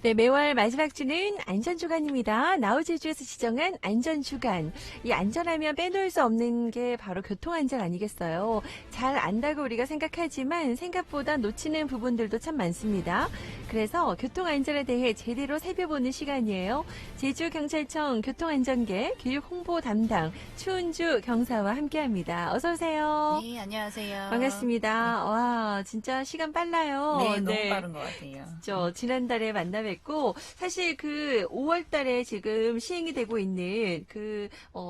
네, 매월 마지막 주는 안전주간입니다. 나우제주에서 지정한 안전주간. 이 안전하면 빼놓을 수 없는 게 바로 교통안전 아니겠어요? 잘 안다고 우리가 생각하지만 생각보다 놓치는 부분들도 참 많습니다. 그래서 교통안전에 대해 제대로 살펴보는 시간이에요. 제주경찰청 교통안전계 교육홍보 담당 추은주 경사와 함께합니다. 어서 오세요. 네, 안녕하세요. 반갑습니다. 와, 진짜 시간 빨라요. 네, 너무 빠른 것 같아요. 지난달에 만나 뵙고, 사실 그 5월 달에 지금 시행이 되고 있는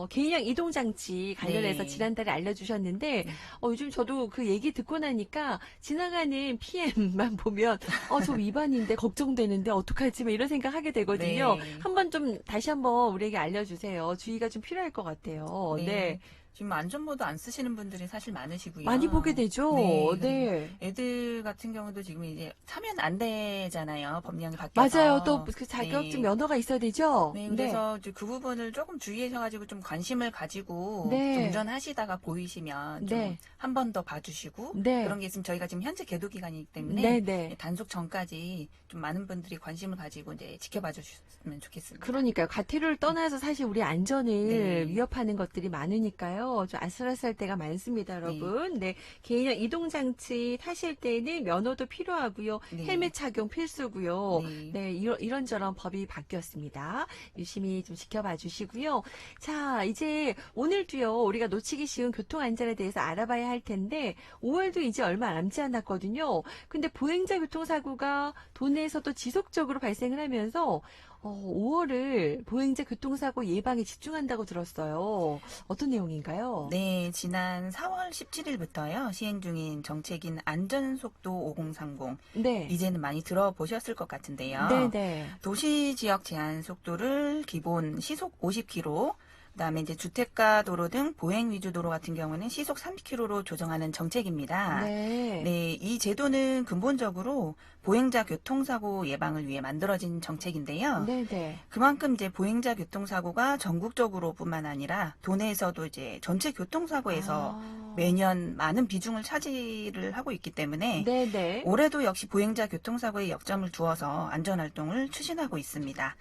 개인형 이동장치 관련해서 네. 지난달에 알려주셨는데, 네. 요즘 저도 그 얘기 듣고 나니까 지나가는 PM만 보면, 저 위반인데 걱정되는데 어떡하지? 막 이런 생각 하게 되거든요. 네. 한번 좀, 다시 한번 우리에게 알려주세요. 주의가 좀 필요할 것 같아요. 네. 지금 안전모드 안 쓰시는 분들이 사실 많으시고요. 많이 보게 되죠. 네. 네. 애들 같은 경우도 지금 이제 사면 안 되잖아요. 법령이 바뀌어서. 맞아요. 또 그 자격증 네. 면허가 있어야 되죠? 네, 그래서 이제 그 부분을 조금 주의하셔가지고 좀 관심을 가지고 네. 좀 운전하시다가 보이시면 좀 네. 한 번 더 봐주시고 네. 그런 게 있으면 저희가 지금 현재 계도 기간이기 때문에 네네. 단속 전까지 좀 많은 분들이 관심을 가지고 이제 지켜봐 주셨으면 좋겠습니다. 그러니까요. 과태료를 떠나서 사실 우리 안전을 네. 위협하는 것들이 많으니까요. 좀 아슬아슬할 때가 많습니다, 여러분. 네. 개인형 이동장치 타실 때는 면허도 필요하고요. 네. 헬멧 착용 필수고요. 네. 네. 이런저런 법이 바뀌었습니다. 유심히 좀 지켜봐 주시고요. 자, 이제 오늘도요. 우리가 놓치기 쉬운 교통안전에 대해서 알아봐야 할 텐데 5월도 이제 얼마 남지 않았거든요. 근데 보행자 교통사고가 도내에서도 지속적으로 발생을 하면서 5월을 보행자 교통사고 예방에 집중한다고 들었어요. 어떤 내용인가요? 네, 지난 4월 17일부터요, 시행 중인 정책인 안전속도 5030. 네. 이제는 많이 들어보셨을 것 같은데요. 네네. 도시 지역 제한 속도를 기본 시속 50km, 그다음에 이제 주택가 도로 등 보행 위주 도로 같은 경우는 시속 30km로 조정하는 정책입니다. 네. 네, 이 제도는 근본적으로 보행자 교통사고 예방을 위해 만들어진 정책인데요. 네네. 그만큼 이제 보행자 교통사고가 전국적으로뿐만 아니라 도내에서도 이제 전체 교통사고에서 매년 많은 비중을 차지를 하고 있기 때문에 네네. 올해도 역시 보행자 교통사고에 역점을 두어서 안전활동을 추진하고 있습니다.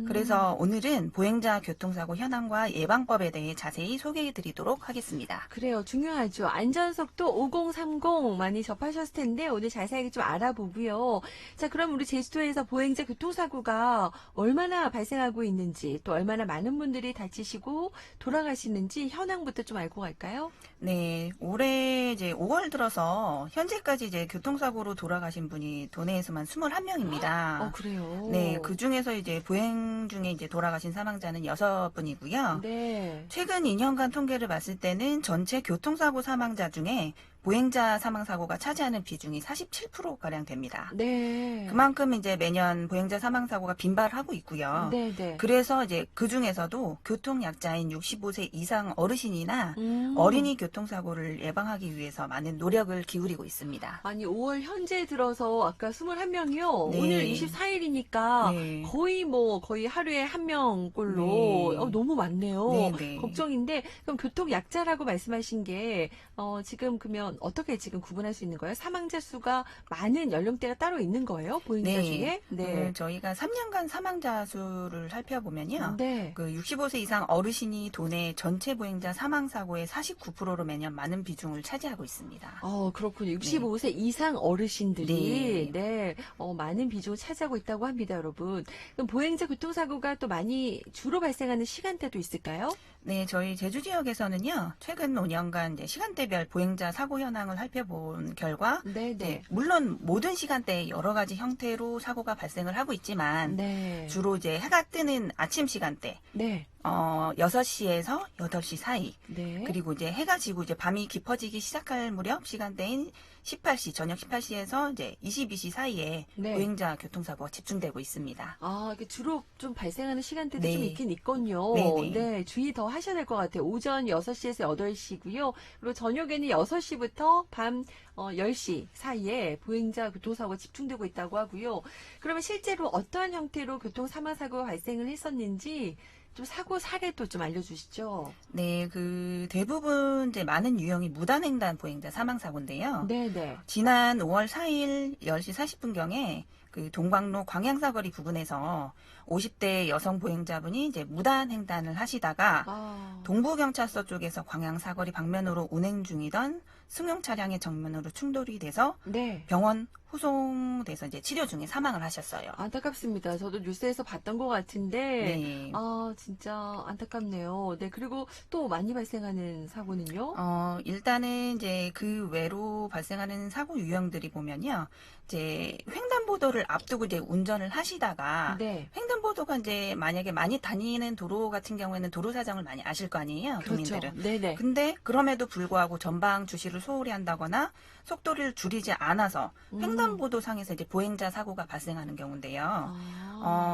그래서 오늘은 보행자 교통사고 현황과 예방법에 대해 자세히 소개해 드리도록 하겠습니다. 그래요. 중요하죠. 안전속도 5030 많이 접하셨을 텐데 오늘 자세하게 좀 알아보고요. 자, 그럼 우리 제주도에서 보행자 교통사고가 얼마나 발생하고 있는지 또 얼마나 많은 분들이 다치시고 돌아가시는지 현황부터 좀 알고 갈까요? 네, 올해 이제 5월 들어서 현재까지 이제 교통사고로 돌아가신 분이 도내에서만 21명입니다. 그래요. 네, 그 중에서 이제 보행 중에 이제 돌아가신 사망자는 6분이고요. 네. 최근 2년간 통계를 봤을 때는 전체 교통사고 사망자 중에 보행자 사망사고가 차지하는 비중이 47%가량 됩니다. 네. 그만큼 이제 매년 보행자 사망사고가 빈발하고 있고요. 네네. 그래서 이제 그 중에서도 교통약자인 65세 이상 어르신이나 어린이 교통사고를 예방하기 위해서 많은 노력을 기울이고 있습니다. 아니, 5월 현재 들어서 아까 21명이요. 네. 오늘 24일이니까 네. 거의 하루에 한 명꼴로 네. 너무 많네요. 네, 네. 걱정인데 그럼 교통약자라고 말씀하신 게 지금 그러면 어떻게 지금 구분할 수 있는 거예요? 사망자 수가 많은 연령대가 따로 있는 거예요? 보행자 중에? 네. 저희가 3년간 사망자 수를 살펴보면요. 네. 그 65세 이상 어르신이 도내 전체 보행자 사망사고의 49%로 매년 많은 비중을 차지하고 있습니다. 그렇군요. 65세 이상 어르신들이 네. 많은 비중을 차지하고 있다고 합니다, 여러분. 그럼 보행자 교통사고가 또 많이 주로 발생하는 시간대도 있을까요? 네, 저희 제주 지역에서는요, 최근 5년간 이제 시간대별 보행자 사고 현황을 살펴본 결과, 네네. 물론 모든 시간대에 여러 가지 형태로 사고가 발생을 하고 있지만, 네. 주로 이제 해가 뜨는 아침 시간대, 네. 6시에서 8시 사이, 네. 그리고 이제 해가 지고 이제 밤이 깊어지기 시작할 무렵 시간대인 18시, 저녁 18시에서 이제 22시 사이에 네. 보행자 교통사고가 집중되고 있습니다. 이게 주로 좀 발생하는 시간대도 네. 좀 있긴 있군요. 네네. 네, 주의 더 하셔야 될 것 같아요. 오전 6시에서 8시고요. 그리고 저녁에는 6시부터 밤 10시 사이에 보행자 교통사고가 집중되고 있다고 하고요. 그러면 실제로 어떠한 형태로 교통사망사고가 발생을 했었는지 좀 사고 사례도 좀 알려주시죠. 네, 그 대부분 이제 많은 유형이 무단횡단 보행자 사망사고인데요. 네네. 지난 5월 4일 10시 40분경에 그 동광로 광양사거리 부근에서 50대 여성 보행자분이 이제 무단 횡단을 하시다가 동부경찰서 쪽에서 광양사거리 방면으로 운행 중이던 승용 차량의 정면으로 충돌이 돼서 네. 병원 후송돼서 이제 치료 중에 사망을 하셨어요. 안타깝습니다. 저도 뉴스에서 봤던 것 같은데, 네. 진짜 안타깝네요. 네, 그리고 또 많이 발생하는 사고는요? 일단은 이제 그 외로 발생하는 사고 유형들이 보면요. 이제 횡단보도를 앞두고 이제 운전을 하시다가 네. 횡단보도가 이제 만약에 많이 다니는 도로 같은 경우에는 도로 사정을 많이 아실 거 아니에요. 그렇죠. 도민들은. 네네. 근데 그럼에도 불구하고 전방 주시를 소홀히 한다거나 속도를 줄이지 않아서 횡단보도 상에서 이제 보행자 사고가 발생하는 경우인데요.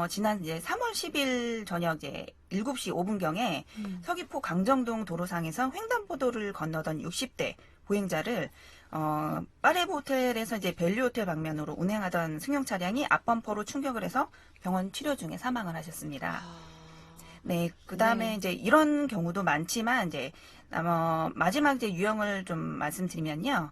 지난 이제 3월 10일 저녁 이제 7시 5분경에 서귀포 강정동 도로상에서 횡단보도를 건너던 60대 보행자를 파레브 호텔에서 이제 벨류 호텔 방면으로 운행하던 승용 차량이 앞범퍼로 충격을 해서 병원 치료 중에 사망을 하셨습니다. 네, 그 다음에 네. 이제 이런 경우도 많지만 이제 마지막 이제 유형을 좀 말씀드리면요.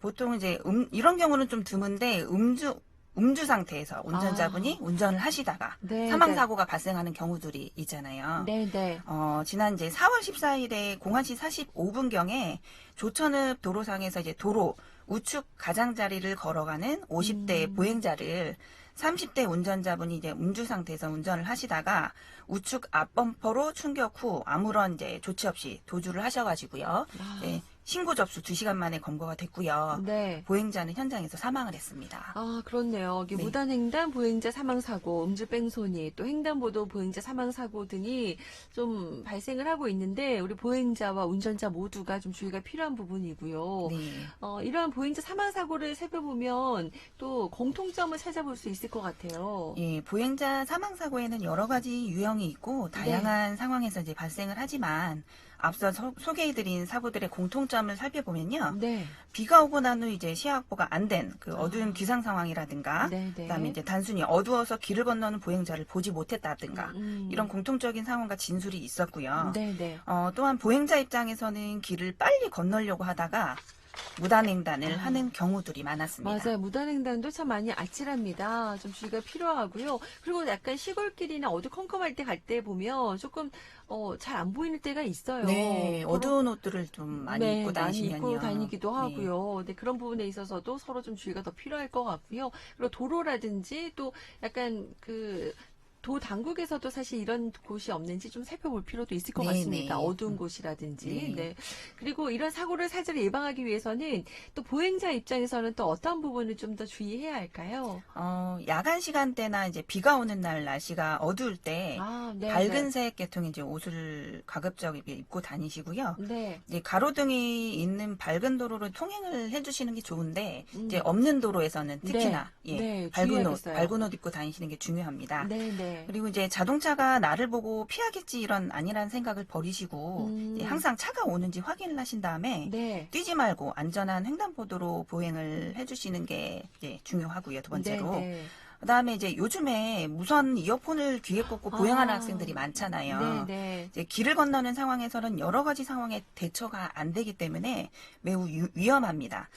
보통 이제 이런 경우는 좀 드문데 음주 상태에서 운전자분이 운전을 하시다가 네, 사망 네. 사고가 발생하는 경우들이 있잖아요. 네네. 지난 이제 4월 14일에 01시 45분경에 조천읍 도로상에서 이제 도로 우측 가장자리를 걸어가는 50대 보행자를 30대 운전자분이 이제 음주 상태에서 운전을 하시다가 우측 앞범퍼로 충격 후 아무런 이제 조치 없이 도주를 하셔가지고요. 네, 신고 접수 2시간 만에 검거가 됐고요. 네. 보행자는 현장에서 사망을 했습니다. 그렇네요. 이게 네. 무단횡단 보행자 사망사고, 음주뺑소니, 또 횡단보도 보행자 사망사고 등이 좀 발생을 하고 있는데, 우리 보행자와 운전자 모두가 좀 주의가 필요한 부분이고요. 네. 이러한 보행자 사망사고를 살펴보면 또 공통점을 찾아볼 수 있을 것 같아요. 예, 보행자 사망 사고에는 여러 가지 유형이 있고 다양한 상황에서 이제 발생을 하지만 앞서 소개해드린 사고들의 공통점을 살펴보면요. 네. 비가 오고 난 후 이제 시야 확보가 안 된 그 어두운 기상 상황이라든가, 네네. 그다음에 이제 단순히 어두워서 길을 건너는 보행자를 보지 못했다든가 음. 이런 공통적인 상황과 진술이 있었고요. 네네. 또한 보행자 입장에서는 길을 빨리 건너려고 하다가 무단횡단을 하는 경우들이 많았습니다. 맞아요. 무단횡단도 참 많이 아찔합니다. 좀 주의가 필요하고요. 그리고 약간 시골길이나 어두컴컴할 때 갈 때 보면 조금 잘 안 보이는 때가 있어요. 네, 어두운 옷들을 좀 많이 입고 다니시면요. 많이 입고 다니기도 네. 하고요. 네, 그런 부분에 있어서도 서로 좀 주의가 더 필요할 것 같고요. 그리고 도로라든지 또 약간 도 당국에서도 사실 이런 곳이 없는지 좀 살펴볼 필요도 있을 것 네네. 같습니다. 어두운 곳이라든지. 네. 네. 그리고 이런 사고를 사전에 예방하기 위해서는 또 보행자 입장에서는 또 어떤 부분을 좀 더 주의해야 할까요? 야간 시간대나 이제 비가 오는 날 날씨가 어두울 때 네, 밝은색 계통의 이제 옷을 가급적 입고 다니시고요. 네. 이제 가로등이 있는 밝은 도로를 통행을 해주시는 게 좋은데 이제 없는 도로에서는 특히나 네, 밝은 옷, 주의하겠어요. 밝은 옷 입고 다니시는 게 중요합니다. 네, 네. 그리고 이제 자동차가 나를 보고 피하겠지 이런 아니란 생각을 버리시고 이제 항상 차가 오는지 확인을 하신 다음에 네. 뛰지 말고 안전한 횡단보도로 보행을 해주시는 게 이제 중요하고요. 두 번째로. 네. 그다음에 이제 요즘에 무선 이어폰을 귀에 꽂고 보행하는 학생들이 많잖아요. 네. 이제 길을 건너는 상황에서는 여러 가지 상황에 대처가 안 되기 때문에 매우 위험합니다.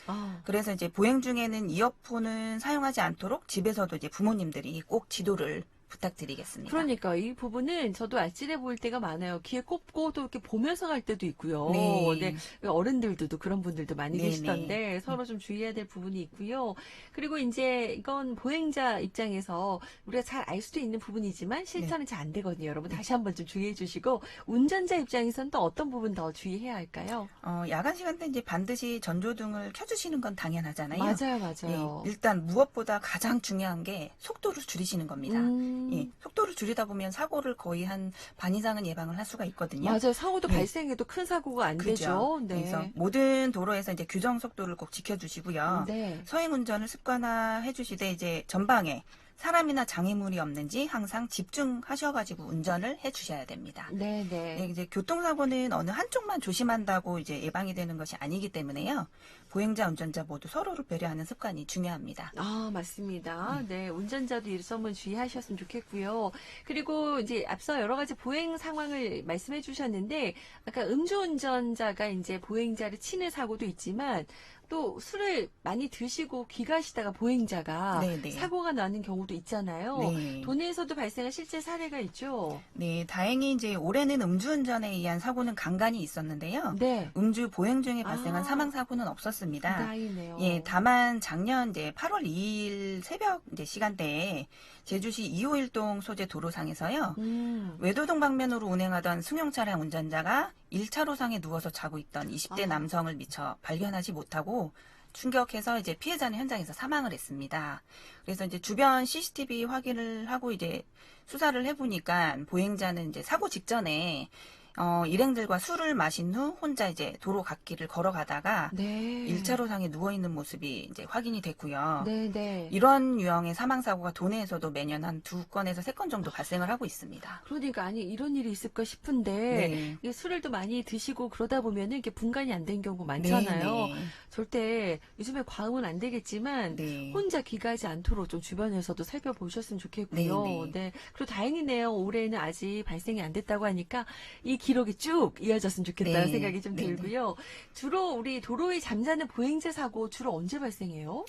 그래서 이제 보행 중에는 이어폰은 사용하지 않도록 집에서도 이제 부모님들이 꼭 지도를 부탁드리겠습니다. 그러니까 이 부분은 저도 아찔해 보일 때가 많아요. 귀에 꼽고도 이렇게 보면서 갈 때도 있고요. 네. 어른들도 그런 분들도 많이 네네. 계시던데 서로 좀 주의해야 될 부분이 있고요. 그리고 이제 이건 보행자 입장에서 우리가 잘 알 수도 있는 부분이지만 실천은 잘 안 되거든요. 여러분 다시 한번 좀 주의해 주시고 운전자 입장에서는 또 어떤 부분 더 주의해야 할까요? 야간 시간대 이제 반드시 전조등을 켜주시는 건 당연하잖아요. 맞아요. 예, 일단 무엇보다 가장 중요한 게 속도를 줄이시는 겁니다. 예, 속도를 줄이다 보면 사고를 거의 한 반 이상은 예방을 할 수가 있거든요. 맞아요. 사고도 예. 발생해도 큰 사고가 안 그죠. 되죠. 네. 그래서 모든 도로에서 이제 규정 속도를 꼭 지켜주시고요. 네. 서행 운전을 습관화해 주시되 이제 전방에 사람이나 장애물이 없는지 항상 집중하셔가지고 운전을 해 주셔야 됩니다. 네. 이제 교통사고는 어느 한쪽만 조심한다고 이제 예방이 되는 것이 아니기 때문에요. 보행자, 운전자 모두 서로를 배려하는 습관이 중요합니다. 아, 맞습니다. 네, 운전자도 이 점은 주의하셨으면 좋겠고요. 그리고 이제 앞서 여러 가지 보행 상황을 말씀해 주셨는데, 아까 음주운전자가 이제 보행자를 치는 사고도 있지만, 또 술을 많이 드시고 귀가하시다가 보행자가 네네. 사고가 나는 경우도 있잖아요. 네. 도내에서도 발생한 실제 사례가 있죠. 네, 다행히 이제 올해는 음주운전에 의한 사고는 간간히 있었는데요. 네. 음주 보행 중에 발생한 아. 사망 사고는 없었습니다. 다행이네요. 예, 다만 작년 이제 8월 2일 새벽 이제 시간대에 제주시 251동 소재 도로상에서요. 외도동 방면으로 운행하던 승용 차량 운전자가 1차로상에 누워서 자고 있던 20대 아. 남성을 미처 발견하지 못하고 충격해서 이제 피해자는 현장에서 사망을 했습니다. 그래서 이제 주변 CCTV 확인을 하고 이제 수사를 해보니까 보행자는 이제 사고 직전에 일행들과 술을 마신 후 혼자 이제 도로 갓길을 걸어가다가 네. 1차로상에 누워있는 모습이 이제 확인이 됐고요. 네, 네. 이런 유형의 사망사고가 도내에서도 매년 한 2건에서 3건 정도 발생을 하고 있습니다. 그러니까 아니 이런 일이 있을까 싶은데 네. 이게 술을 또 많이 드시고 그러다 보면은 이게 분간이 안 된 경우 많잖아요. 네, 절대 요즘에 과음은 안 되겠지만 네. 혼자 귀가하지 않도록 좀 주변에서도 살펴보셨으면 좋겠고요. 네, 네. 그리고 다행이네요. 올해는 아직 발생이 안 됐다고 하니까 이 기록이 쭉 이어졌으면 좋겠다는 네. 생각이 좀 네, 네. 들고요. 주로 우리 도로에 잠자는 보행자 사고 주로 언제 발생해요?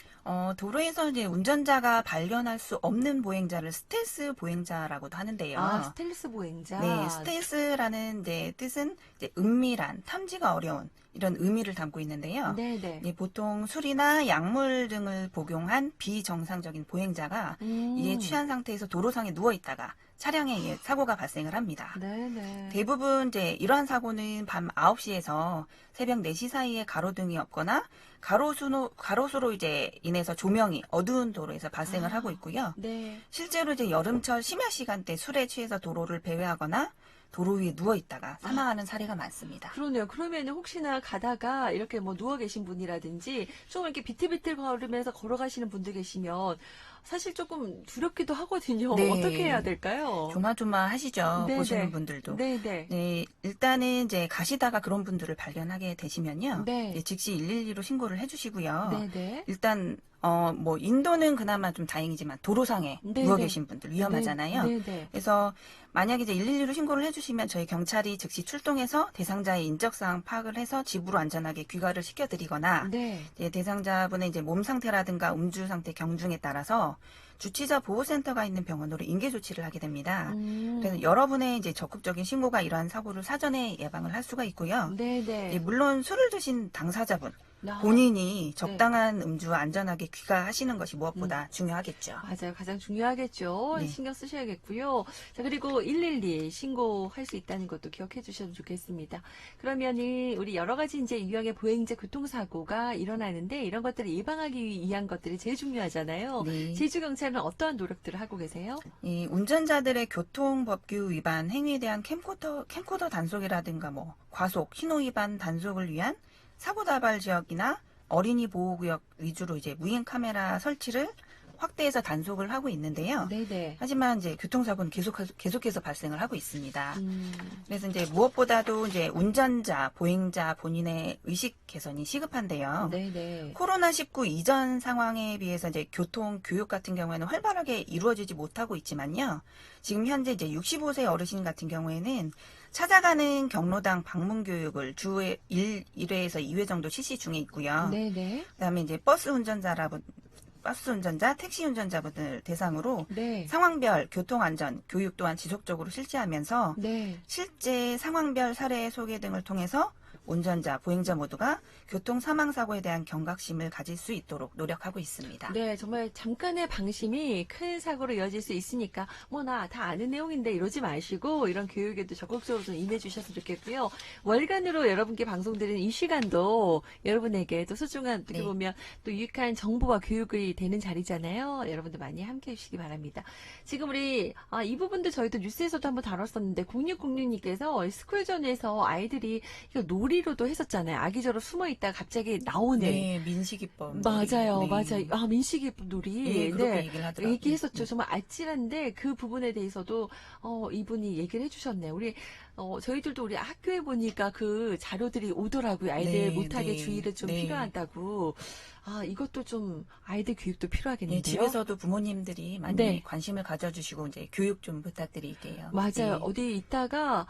도로에서 이제 운전자가 발견할 수 없는 보행자를 스텔스 보행자라고도 하는데요. 아, 스텔스 보행자. 네, 스텔스라는 이제 뜻은 이제 은밀한, 탐지가 어려운 이런 의미를 담고 있는데요. 네네. 이제 보통 술이나 약물 등을 복용한 비정상적인 보행자가 이에 취한 상태에서 도로상에 누워 있다가 차량에 의해 사고가 발생을 합니다. 네네. 대부분 이제 이러한 사고는 밤 9시에서 새벽 4시 사이에 가로등이 없거나 가로수로 이제 인해서 조명이 어두운 도로에서 발생을 하고 있고요. 네. 실제로 이제 여름철 심야 시간대 술에 취해서 도로를 배회하거나 도로 위에 누워 있다가 사망하는 사례가 많습니다. 그러네요. 그러면 혹시나 가다가 이렇게 뭐 누워 계신 분이라든지 좀 이렇게 비틀비틀 걸으면서 걸어가시는 분들 계시면 사실 조금 두렵기도 하거든요. 네. 어떻게 해야 될까요? 조마조마하시죠. 네네. 보시는 분들도. 네네. 네, 일단은 이제 가시다가 그런 분들을 발견하게 되시면요. 네. 네, 즉시 112로 신고를 해주시고요. 네네. 일단 뭐 인도는 그나마 좀 다행이지만 도로상에 네네. 누워 계신 분들 위험하잖아요. 네네. 그래서 만약에 이제 112로 신고를 해주시면 저희 경찰이 즉시 출동해서 대상자의 인적사항 파악을 해서 집으로 안전하게 귀가를 시켜드리거나 네. 이제 대상자분의 이제 몸 상태라든가 음주 상태 경중에 따라서 주치자 보호센터가 있는 병원으로 인계 조치를 하게 됩니다. 그래서 여러분의 이제 적극적인 신고가 이러한 사고를 사전에 예방을 할 수가 있고요. 네네. 예, 물론 술을 드신 당사자분 아, 본인이 적당한 음주와 안전하게 귀가하시는 것이 무엇보다 중요하겠죠. 맞아요. 가장 중요하겠죠. 네. 신경 쓰셔야겠고요. 자, 그리고 112 신고할 수 있다는 것도 기억해 주셔도 좋겠습니다. 그러면은 우리 여러 가지 이제 유형의 보행자 교통사고가 일어나는데 이런 것들을 예방하기 위한 것들이 제일 중요하잖아요. 네. 제주경찰은 어떠한 노력들을 하고 계세요? 이 운전자들의 교통법규 위반 행위에 대한 캠코더 단속이라든가 뭐 과속, 신호 위반 단속을 위한 사고 다발 지역이나 어린이 보호구역 위주로 이제 무인 카메라 설치를 확대해서 단속을 하고 있는데요. 네네. 하지만 이제 교통사고는 계속해서 발생을 하고 있습니다. 그래서 이제 무엇보다도 이제 운전자, 보행자 본인의 의식 개선이 시급한데요. 네네. 코로나19 이전 상황에 비해서 이제 교통 교육 같은 경우에는 활발하게 이루어지지 못하고 있지만요. 지금 현재 이제 65세 어르신 같은 경우에는 찾아가는 경로당 방문 교육을 주 1회에서 2회 정도 실시 중에 있고요. 네네. 그다음에 이제 버스 운전자, 택시 운전자분들 대상으로 네. 상황별 교통안전 교육 또한 지속적으로 실시하면서 네. 실제 상황별 사례 소개 등을 통해서 운전자, 보행자 모두가 교통 사망 사고에 대한 경각심을 가질 수 있도록 노력하고 있습니다. 네, 정말 잠깐의 방심이 큰 사고로 이어질 수 있으니까 뭐 나 다 아는 내용인데 이러지 마시고 이런 교육에도 적극적으로 좀 임해 주셨으면 좋겠고요. 월간으로 여러분께 방송드리는 이 시간도 여러분에게 또 소중한 어떻게 네. 보면 또 유익한 정보와 교육이 되는 자리잖아요. 여러분들 많이 함께 해주시기 바랍니다. 지금 우리 이 부분도 저희도 뉴스에서도 한번 다뤘었는데 0606님께서 스쿨존에서 아이들이 이거 놀이 놀이로도 했었잖아요. 아기처럼 숨어 있다가 갑자기 나오는. 네, 민식이법. 맞아요, 네. 맞아요. 아, 민식이법 놀이. 네, 그렇게 얘기를 하더라고요. 얘기했었죠. 정말 아찔한데 그 부분에 대해서도 이분이 얘기를 해주셨네요. 저희들도 우리 학교에 보니까 그 자료들이 오더라고요. 아이들 네, 못하게 네, 주의를 좀 네. 필요하다고. 아, 이것도 좀 아이들 교육도 네, 필요하겠는데요. 집에서도 부모님들이 많이 네. 관심을 가져주시고 이제 교육 좀 부탁드릴게요. 맞아요. 네. 어디 있다가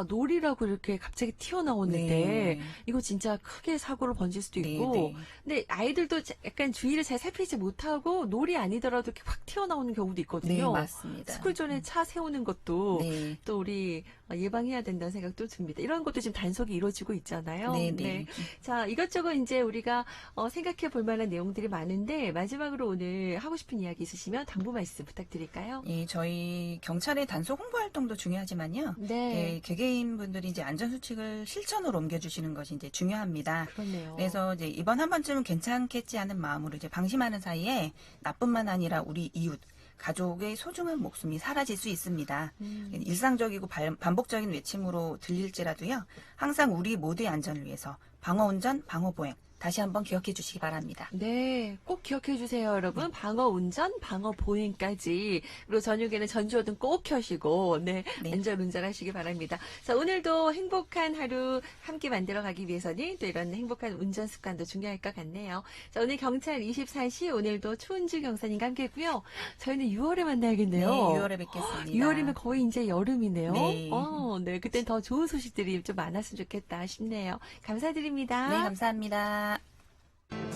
놀이라고 이렇게 갑자기 튀어나오는데 네. 이거 진짜 크게 사고를 번질 수도 네, 있고 네. 근데 아이들도 약간 주의를 잘 살피지 못하고 놀이 아니더라도 이렇게 확 튀어나오는 경우도 네, 있거든요. 맞습니다. 스쿨존에 차 세우는 것도 네. 또 우리 예방해야 된다는 생각도 듭니다. 이런 것도 지금 단속이 이루어지고 있잖아요. 네, 네. 자, 이것저것 이제 우리가 생각해 볼 만한 내용들이 많은데 마지막으로 오늘 하고 싶은 이야기 있으시면 당부 말씀 부탁드릴까요? 예, 저희 경찰의 단속 홍보 활동도 중요하지만요. 네, 개개인 분들이 이제 안전수칙을 실천으로 옮겨주시는 것이 이제 중요합니다. 그렇네요. 그래서 이제 이번 한 번쯤은 괜찮겠지 하는 마음으로 이제 방심하는 사이에 나뿐만 아니라 우리 이웃, 가족의 소중한 목숨이 사라질 수 있습니다. 일상적이고 반복적인 외침으로 들릴지라도요. 항상 우리 모두의 안전을 위해서 방어운전, 방어보행 다시 한번 기억해 주시기 바랍니다. 네, 꼭 기억해 주세요, 여러분. 방어 운전, 방어 보행까지. 그리고 저녁에는 전조등 꼭 켜시고, 네, 네. 안전 운전하시기 바랍니다. 자, 오늘도 행복한 하루 함께 만들어 가기 위해서는 또 이런 행복한 운전 습관도 중요할 것 같네요. 자, 오늘 경찰 24시 오늘도 추은주 경사님과 함께 했고요. 저희는 6월에 네, 만나야겠네요. 6월에 뵙겠습니다. 6월이면 거의 이제 여름이네요. 네. 네, 그땐 더 좋은 소식들이 좀 많았으면 좋겠다 싶네요. 감사드립니다. 네, 감사합니다.